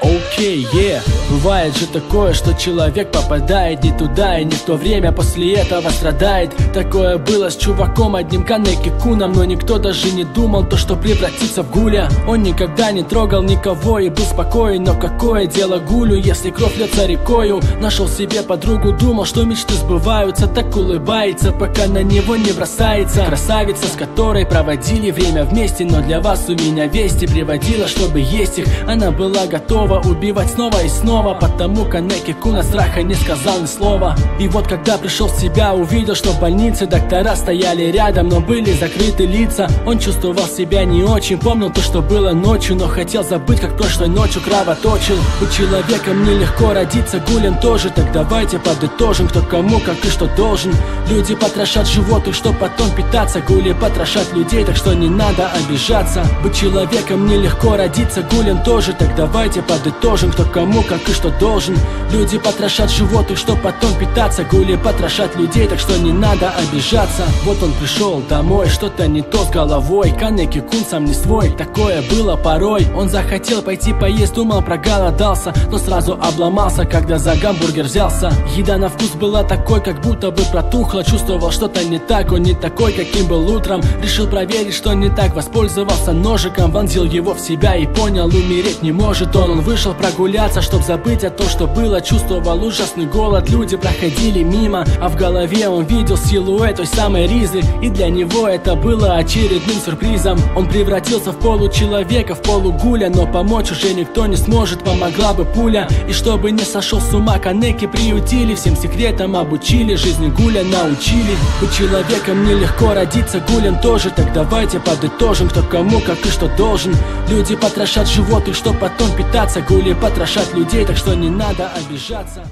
Окей, бывает же такое, что человек попадает не туда и не в то время, после этого страдает. Такое было с чуваком одним Канеки-куном, но никто даже не думал то, что превратится в гуля. Он никогда не трогал никого и был спокоен, но какое дело гулю, если кровь льется рекою. Нашел себе подругу, думал, что мечты сбываются, так улыбается, пока на него не бросается. Красавица, с которой проводили время вместе, но для вас у меня вести приводила, чтобы есть их. Она была готова убивать снова и снова, потому Канеки-кун от страха не сказал ни слова. И вот когда пришел в себя, увидел, что в больнице доктора стояли рядом, но были закрыты лица. Он чувствовал себя не очень, помнил то, что было ночью, но хотел забыть, как прошлой ночью кровоточил. Быть человеком нелегко, родиться гулем тоже, так давайте подытожим, кто кому, как и что должен. Люди потрошат животных, чтоб потом питаться, гули потрошат людей, так что не надо обижаться. Быть человеком нелегко, родиться гулем тоже, так давайте подытожим, кто кому, как и что должен. Люди потрошат животных, чтоб потом питаться, гули потрошат людей, так что не надо обижаться. Вот он пришел домой, что-то не то с головой, Канеки-кун сам не свой, такое было порой. Он захотел пойти поесть, думал, проголодался, но сразу обломался, когда за гамбургер взялся. Еда на вкус была такой, как будто бы протухла, чувствовал что-то не так, он не такой, каким был утром. Решил проверить, что не так, воспользовался ножиком, вонзил его в себя и понял, умереть не может он. Он вышел прогуляться, чтоб забыть о том, что было, чувствовал ужасный голод, люди проходили мимо, а в голове он видел силуэт той самой Ризы, и для него это было очередным сюрпризом. Он превратился в получеловека, в полугуля, но помочь уже никто не сможет, помогла бы пуля. И чтобы не сошел с ума, Канеки приютили, всем секретам обучили, жизни гуля научили. Быть человеком нелегко, родиться гулем тоже, так давайте подытожим, кто кому, как и что должен. Люди потрошат животных, чтоб потом питаться, гули потрошат людей, так что не надо обижаться.